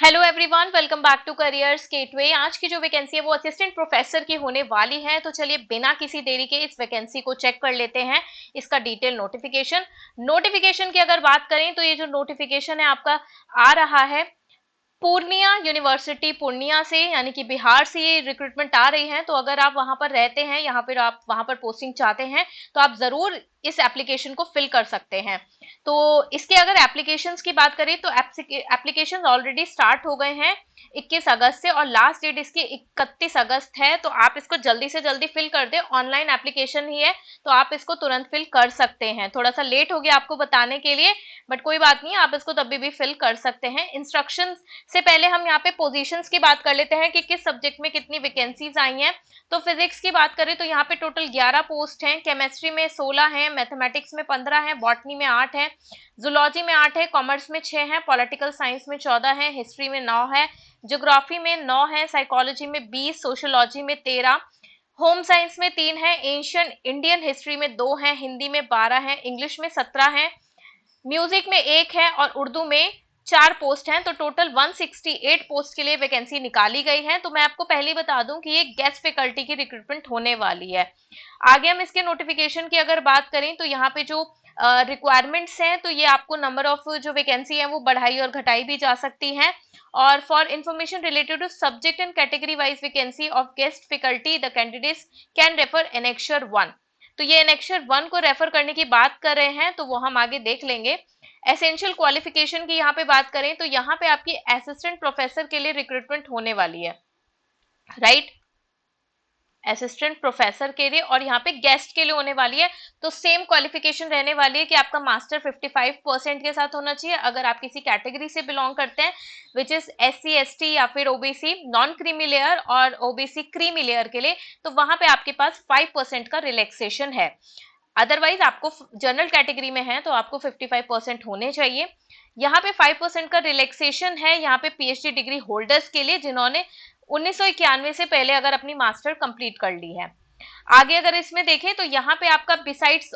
Hello everyone, welcome back to Careers Gateway. आज की जो वैकेंसी है वो असिस्टेंट प्रोफेसर की होने वाली है। तो चलिए बिना किसी देरी के इस वैकेंसी को चेक कर लेते हैं। इसका डिटेल नोटिफिकेशन की अगर बात करें तो ये जो नोटिफिकेशन है आपका आ रहा है पूर्णिया यूनिवर्सिटी पूर्णिया से, यानी कि बिहार से ये रिक्रूटमेंट आ रही है। तो अगर आप वहां पर रहते हैं, यहाँ पर आप वहां पर पोस्टिंग चाहते हैं, तो आप जरूर इस एप्लीकेशन को फिल कर सकते हैं। तो इसके अगर एप्लीकेशंस की बात करें तो एप्लीकेशंस ऑलरेडी स्टार्ट हो गए हैं 21 अगस्त से, और लास्ट डेट इसकी 31 अगस्त है। तो आप इसको जल्दी से जल्दी फिल कर दे, ऑनलाइन एप्लीकेशन ही है, तो आप इसको तुरंत फिल कर सकते हैं। थोड़ा सा लेट हो गया आपको बताने के लिए, बट कोई बात नहीं, आप इसको तभी भी फिल कर सकते हैं। इंस्ट्रक्शन से पहले हम यहाँ पे पोजीशंस की बात कर लेते हैं कि किस सब्जेक्ट में कितनी वैकेंसीज आई हैं। तो फिजिक्स की बात करें तो यहाँ पे टोटल 11 पोस्ट हैं, केमिस्ट्री में 16 हैं, मैथमेटिक्स में 15 हैं, बॉटनी में 8 है, जूलॉजी में 8 है, कॉमर्स में 6 है, पॉलिटिकल साइंस में 14 है, हिस्ट्री में 9 है, ज्योग्राफी में 9 है, साइकोलॉजी में 20, सोशियोलॉजी में 13, होम साइंस में 3 है, एंशियंट इंडियन हिस्ट्री में 2 है, हिंदी में 12 है, इंग्लिश में 17 है, म्यूजिक में 1 है और उर्दू में 4 पोस्ट हैं। तो टोटल 168 पोस्ट के लिए वैकेंसी निकाली गई है। तो मैं आपको पहले ही बता दूं कि ये गेस्ट फैकल्टी की रिक्रूटमेंट होने वाली है। आगे हम इसके नोटिफिकेशन की अगर बात करें तो यहाँ पे जो रिक्वायरमेंट्स हैं, तो ये आपको नंबर ऑफ जो वैकेंसी है वो बढ़ाई और घटाई भी जा सकती है। और for information related to subject and category wise vacancy of guest faculty the candidates can refer annexure 1। तो ये एनेक्चर 1 को रेफर करने की बात कर रहे हैं, तो वो हम आगे देख लेंगे। एसेंशियल क्वालिफिकेशन की यहाँ पे बात करें तो यहाँ पे आपकी असिस्टेंट प्रोफेसर के लिए रिक्रूटमेंट होने वाली है, राइट। असिस्टेंट प्रोफेसर के लिए और यहाँ पे गेस्ट के लिए होने वाली है। तो सेम क्वालिफिकेशन रहने वाली है कि आपका मास्टर 55% के साथ होना चाहिए अगर आप किसी कैटेगरी से बिलोंग करते हैं, विच इज SC ST या फिर OBC नॉन क्रीमी लेयर, और OBC क्रीमी लेयर के लिए तो वहां पे आपके पास 5% का रिलैक्सेशन है। अदरवाइज आपको जनरल कैटेगरी में है तो आपको 55% होने चाहिए। यहाँ पे 5% का रिलैक्सेशन है यहाँ पे PhD डिग्री होल्डर्स के लिए, जिन्होंने 1991 से पहले अगर अपनी मास्टर कंप्लीट कर ली है। आगे अगर इसमें देखें तो यहाँ पे आपका besides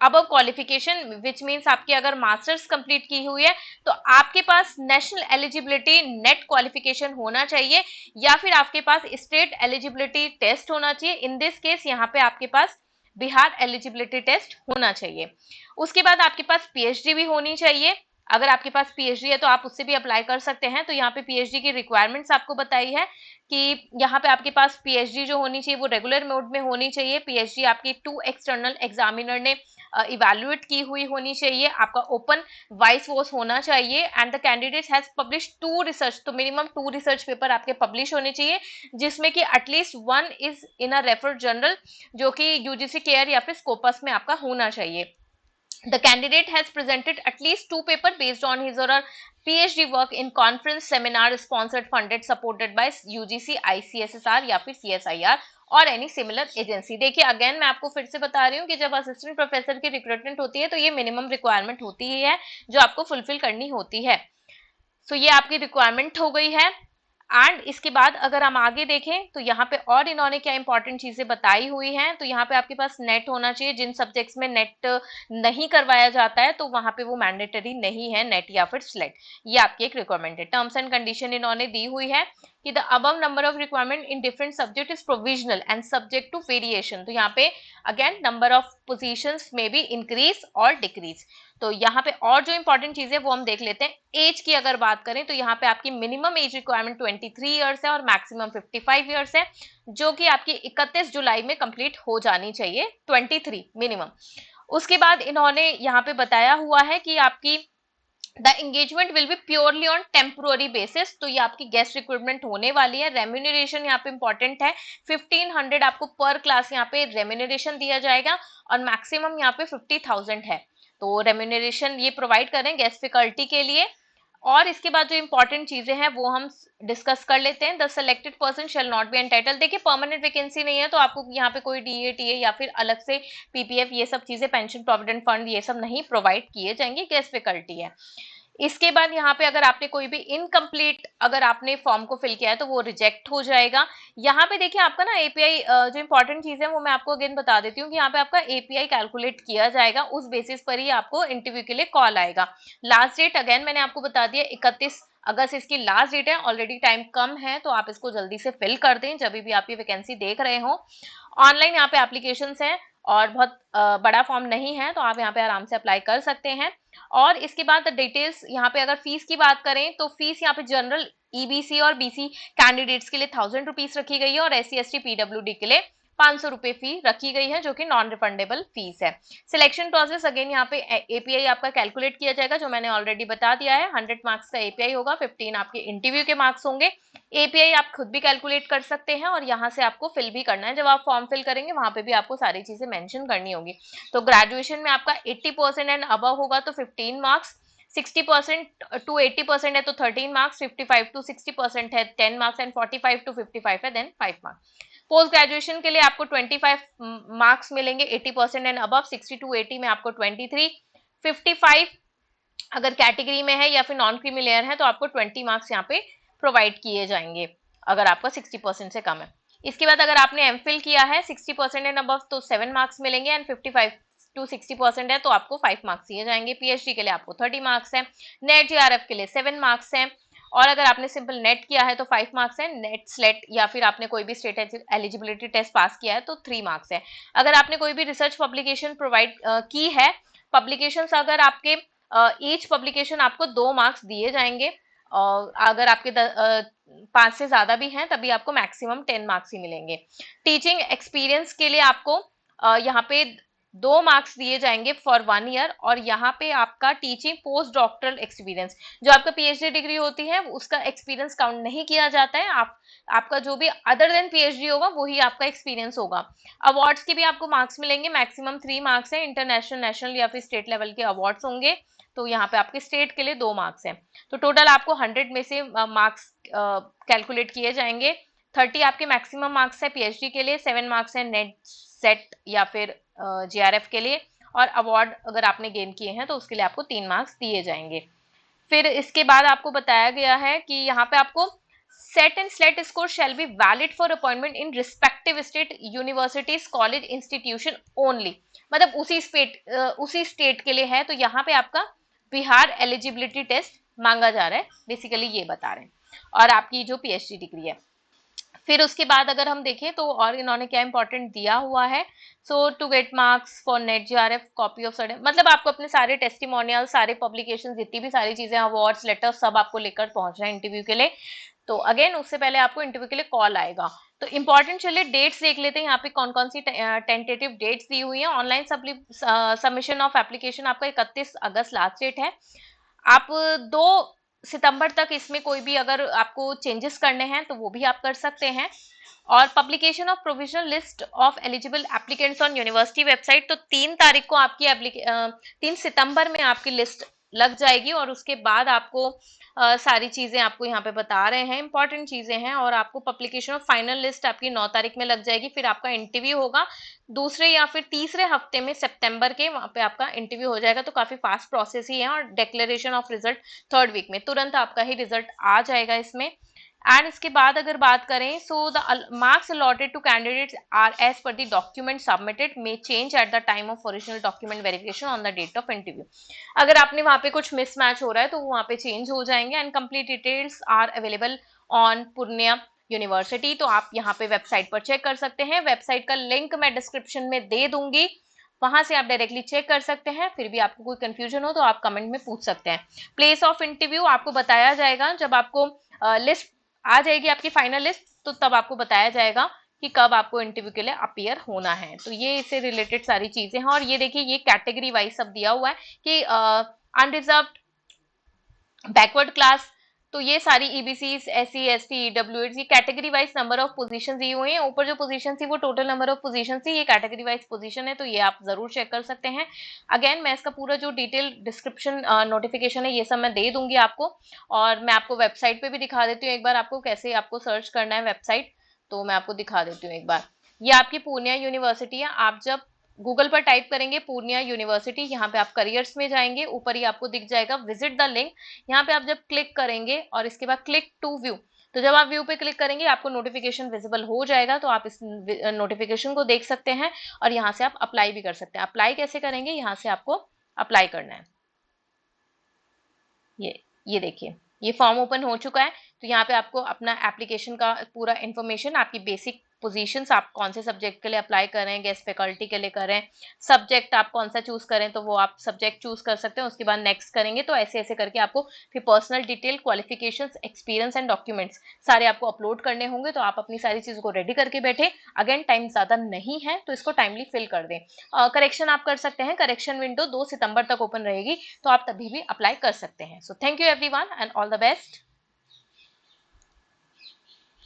above qualification which means आपकी अगर मास्टर्स कंप्लीट की हुई है तो आपके पास नेशनल एलिजिबिलिटी नेट क्वालिफिकेशन होना चाहिए, या फिर आपके पास स्टेट एलिजिबिलिटी टेस्ट होना चाहिए। इन दिस केस यहाँ पे आपके पास बिहार एलिजिबिलिटी टेस्ट होना चाहिए। उसके बाद आपके पास PhD भी होनी चाहिए। अगर आपके पास PhD है तो आप उससे भी अप्लाई कर सकते हैं। तो यहाँ पे PhD की रिक्वायरमेंट्स आपको बताई है कि यहाँ पे आपके पास PhD जो होनी चाहिए वो रेगुलर मोड में होनी चाहिए। PhD आपकी 2 एक्सटर्नल एग्जामिनर ने इवेल्युएट की हुई होनी चाहिए। आपका ओपन वाइस वॉस होना चाहिए and the candidate has publish 2 research, तो मिनिमम 2 रिसर्च पेपर आपके पब्लिश होने चाहिए, जिसमें कि at least 1 is in a refer journal, जो कि UGC केयर या फिर स्कोपस में आपका होना चाहिए। The candidate has presented at least 2 papers based on his or her PhD work in conference, seminar, sponsored, funded, supported by UGC, ICSSR या फिर CSIR और एनी सिमिलर एजेंसी। देखिए अगेन मैं आपको फिर से बता रही हूँ कि जब असिस्टेंट प्रोफेसर की रिक्रूटमेंट होती है तो ये मिनिमम रिक्वायरमेंट होती ही है जो आपको फुलफिल करनी होती है। सो ये आपकी रिक्वायरमेंट हो गई है। एंड इसके बाद अगर हम आगे देखें तो यहाँ पे और इन्होंने क्या इंपॉर्टेंट चीजें बताई हुई हैं। तो यहाँ पे आपके पास नेट होना चाहिए, जिन सब्जेक्ट्स में नेट नहीं करवाया जाता है तो वहां पे वो मैंडेटरी नहीं है नेट या फिर स्लेट। ये आपकी एक रिक्वायरमेंट है। टर्म्स एंड कंडीशन इन्होंने दी हुई है कि the above number of requirement in different subject is provisional and subject to variation. तो यहाँ पे अगेन नंबर ऑफ पोजीशंस में भी इंक्रीज और डिक्रीज। तो यहाँ पे और जो इंपॉर्टेंट चीज है वो हम देख लेते हैं। एज की अगर बात करें तो यहाँ पे आपकी मिनिमम एज रिक्वायरमेंट 23 ईयर्स है और मैक्सिमम 55 ईयर्स है, जो कि आपकी 31 जुलाई में कंप्लीट हो जानी चाहिए, 23 मिनिमम। उसके बाद इन्होंने यहाँ पे बताया हुआ है कि आपकी the engagement will be purely on temporary basis. तो ये आपकी गेस्ट रिक्रूटमेंट होने वाली है। रेम्यूनरेशन यहाँ पे इंपॉर्टेंट है, 1500 आपको पर क्लास यहाँ पे रेम्यूनरेशन दिया जाएगा और मैक्सिमम यहाँ पे 50,000 है। तो रेम्यूनरेशन ये प्रोवाइड करें गेस्ट फैकल्टी के लिए। और इसके बाद जो इंपॉर्टेंट चीजें हैं वो हम डिस्कस कर लेते हैं। The selected person shall not be entitle. देखिए परमानेंट वैकेंसी नहीं है तो आपको यहाँ पे कोई DA TA या फिर अलग से PPF ये सब चीजें, पेंशन प्रोविडेंट फंड ये सब नहीं प्रोवाइड किए जाएंगे, गेस्ट फैकल्टी है। इसके बाद यहाँ पे अगर आपने कोई भी इनकम्प्लीट अगर आपने फॉर्म को फिल किया है तो वो रिजेक्ट हो जाएगा। यहाँ पे देखिए आपका ना API जो इंपॉर्टेंट चीज है वो मैं आपको अगेन बता देती हूँ कि यहाँ पे आपका API कैलकुलेट किया जाएगा, उस बेसिस पर ही आपको इंटरव्यू के लिए कॉल आएगा। लास्ट डेट अगेन मैंने आपको बता दिया 31 अगस्त इसकी लास्ट डेट है, ऑलरेडी टाइम कम है, तो आप इसको जल्दी से फिल कर दें जब भी आप ये वैकेंसी देख रहे हो। ऑनलाइन यहाँ पे एप्लीकेशंस हैं और बहुत बड़ा फॉर्म नहीं है, तो आप यहाँ पे आराम से अप्लाई कर सकते हैं। और इसके बाद डिटेल्स यहाँ पे अगर फीस की बात करें तो फीस यहाँ पे जनरल ईबीसी और बीसी कैंडिडेट्स के लिए 1000 रुपीज रखी गई है और एससी एसटी पीडब्ल्यूडी के लिए 500 रुपए फी रखी गई है, जो कि नॉन रिफंडेबल फीस है। सिलेक्शन प्रोसेस अगेन यहाँ पे एपीआई आपका कैलकुलेट किया जाएगा, जो मैंने ऑलरेडी बता दिया है। 100 मार्क्स का एपीआई होगा, 15 आपके इंटरव्यू के मार्क्स होंगे। एपीआई आप खुद भी कैलकुलेट कर सकते हैं और यहाँ से आपको फिल भी करना है। जब आप फॉर्म फिल करेंगे वहां पे भी आपको सारी चीजें मेंशन करनी होगी। तो ग्रेजुएशन में आपका 80% एंड अबव होगा तो 15 मार्क्स, 60% टू 80% है तो 13 मार्क्स, 55 टू 60% है 10 मार्क्स एंड 45 टू 55 है देन 5 मार्क्स। पोस्ट ग्रेजुएशन के लिए आपको 25 मार्क्स मिलेंगे 80% एंड अबव, 60 टू 80 में आपको 23, 55 अगर कैटेगरी में है या फिर नॉन क्रीमी लेयर है तो आपको 20 मार्क्स यहाँ पे प्रोवाइड किए जाएंगे अगर आपका 60% से कम है। इसके बाद अगर आपने एमफिल किया है 60% एंड अबव तो 7 मार्क्स मिलेंगे एंड 55 टू 60% है तो आपको 5 मार्क्स दिए जाएंगे। पीएचडी के लिए आपको 30 मार्क्स है, नेट जीआरएफ के लिए 7 मार्क्स है और अगर आपने सिंपल नेट किया है तो 5 मार्क्स है, नेट स्लेट या फिर आपने कोई भी स्टेट एलिजिबिलिटी टेस्ट पास किया है तो 3 मार्क्स है। अगर आपने कोई भी रिसर्च पब्लिकेशन प्रोवाइड की है, पब्लिकेशंस अगर आपके ईच पब्लिकेशन आपको 2 मार्क्स दिए जाएंगे और अगर आपके 5 से ज्यादा भी हैं तभी आपको मैक्सिमम 10 मार्क्स ही मिलेंगे। टीचिंग एक्सपीरियंस के लिए आपको यहाँ पे 2 मार्क्स दिए जाएंगे फॉर 1 ईयर और यहाँ पे आपका टीचिंग पोस्ट डॉक्टरल एक्सपीरियंस, जो आपका पीएचडी डिग्री होती है उसका एक्सपीरियंस काउंट नहीं किया जाता है। आपका जो भी अदर देन पीएचडी होगा वही आपका एक्सपीरियंस होगा। अवार्ड्स के भी आपको मार्क्स मिलेंगे, मैक्सिमम 3 मार्क्स है, इंटरनेशनल, नेशनल या फिर स्टेट लेवल के अवार्ड्स होंगे तो यहाँ पे आपके स्टेट के लिए 2 मार्क्स हैं। तो टोटल आपको 100 में से मार्क्स कैलकुलेट किए जाएंगे। 30 आपके मैक्सिमम मार्क्स है पीएचडी के लिए, 7 मार्क्स है नेट सेट या फिर जीआरएफ के लिए और अवार्ड अगर आपने गेन किए हैं तो उसके लिए आपको 3 मार्क्स दिए जाएंगे। फिर इसके बाद आपको बताया गया है कि यहाँ पे आपको set and slate score shall be valid for appointment in respective state universities college institution only, मतलब उसी स्टेट के लिए है। तो यहाँ पे आपका बिहार एलिजिबिलिटी टेस्ट मांगा जा रहा है, बेसिकली ये बता रहे हैं, और आपकी जो पीएचडी डिग्री है। फिर उसके बाद अगर हम देखें तो और इन्होंने क्या इंपॉर्टेंट दिया हुआ है, so to get marks for NET JRF copy of certificate, मतलब आपको अपने सारे टेस्टिमोनियल, सारे पब्लिकेशन, जितनी भी सारी चीजें, अवार्ड्स, लेटर, सब आपको लेकर पहुंचना है इंटरव्यू के लिए। तो अगेन उससे पहले आपको इंटरव्यू के लिए कॉल आएगा। तो इंपॉर्टेंट चलिए डेट्स देख लेते हैं यहाँ पे कौन कौन सी टेंटेटिव डेट्स दी हुई है। ऑनलाइन सबमिशन ऑफ एप्लीकेशन आपका 31 अगस्त लास्ट डेट है। आप 2 सितंबर तक इसमें कोई भी अगर आपको चेंजेस करने हैं तो वो भी आप कर सकते हैं। और publication of provisional list of eligible applicants on university website, तो 3 तारीख को आपकी 3 सितंबर में आपकी लिस्ट लग जाएगी और उसके बाद आपको सारी चीजें आपको यहाँ पे बता रहे हैं, इंपॉर्टेंट चीजें हैं। और आपको पब्लिकेशन ऑफ फाइनल लिस्ट आपकी 9 तारीख में लग जाएगी। फिर आपका इंटरव्यू होगा दूसरे या फिर तीसरे हफ्ते में सितंबर के, वहां पे आपका इंटरव्यू हो जाएगा। तो काफी फास्ट प्रोसेस ही है और declaration of result 3rd week में, तुरंत आपका ही रिजल्ट आ जाएगा इसमें। एंड इसके बाद अगर बात करें, so the marks allotted to candidates are as per the document submitted may change at the time of original document verification on the date of interview. अगर आपने वहां पे कुछ मिसमैच हो रहा है तो वहां पे चेंज हो जाएंगे। And complete details are available on Purnia university, तो आप यहाँ पे वेबसाइट पर चेक कर सकते हैं। वेबसाइट का लिंक मैं डिस्क्रिप्शन में दे दूंगी, वहां से आप डायरेक्टली चेक कर सकते हैं। फिर भी आपको कोई कंफ्यूजन हो तो आप कमेंट में पूछ सकते हैं। प्लेस ऑफ इंटरव्यू आपको बताया जाएगा जब आपको लिस्ट आ जाएगी, आपकी फाइनल लिस्ट, तो तब आपको बताया जाएगा कि कब आपको इंटरव्यू के लिए अपीयर होना है। तो ये इससे रिलेटेड सारी चीजें हैं। और ये देखिए ये कैटेगरी वाइज सब दिया हुआ है कि अनरिजर्व्ड, बैकवर्ड क्लास, तो ये सारी ईबीसी, एससी, एसटी, ईडब्ल्यूएस, ये category wise number of position दी हुई है। ऊपर जो पोजीशन थी वो टोटल नंबर ऑफ पोजीशन थी, ये कैटेगरी वाइज पोजीशन है, तो ये आप जरूर चेक कर सकते हैं। अगेन मैं इसका पूरा जो डिटेल डिस्क्रिप्शन नोटिफिकेशन है ये सब मैं दे दूंगी आपको, और मैं आपको वेबसाइट पे भी दिखा देती हूँ एक बार आपको कैसे आपको सर्च करना है वेबसाइट, तो मैं आपको दिखा देती हूँ एक बार। ये आपकी पूर्णिया यूनिवर्सिटी है। आप जब गूगल पर टाइप करेंगे पूर्णिया यूनिवर्सिटी, यहाँ पे आप करियर्स में जाएंगे, ऊपर ही आपको दिख जाएगा विजिट द लिंक। यहाँ पे आप जब क्लिक करेंगे और इसके बाद क्लिक टू व्यू, तो जब आप व्यू पे क्लिक करेंगे आपको नोटिफिकेशन विजिबल हो जाएगा, तो आप इस नोटिफिकेशन को देख सकते हैं और यहाँ से आप अप्लाई भी कर सकते हैं। अप्लाई कैसे करेंगे, यहाँ से आपको अप्लाई करना है, ये देखिए ये फॉर्म ओपन हो चुका है, तो यहाँ पे आपको अपना एप्लीकेशन का पूरा इन्फॉर्मेशन, आपकी बेसिक पोजीशंस, आप कौन से सब्जेक्ट के लिए अप्लाई कर रहे हैं, गेस्ट फैकल्टी के लिए कर रहे हैं, सब्जेक्ट आप कौन सा चूज करें तो वो आप सब्जेक्ट चूज कर सकते हैं। उसके बाद नेक्स्ट करेंगे तो ऐसे ऐसे करके आपको फिर personal detail, qualifications, experience and documents सारे आपको अपलोड करने होंगे। तो आप अपनी सारी चीज़ों को रेडी करके बैठे। अगेन टाइम ज़्यादा नहीं है तो इसको टाइमली फिल कर दें। करेक्शन आप कर सकते हैं, करेक्शन विंडो 2 सितंबर तक ओपन रहेगी, तो आप तभी भी अप्लाई कर सकते हैं। So thank you everyone and all the best.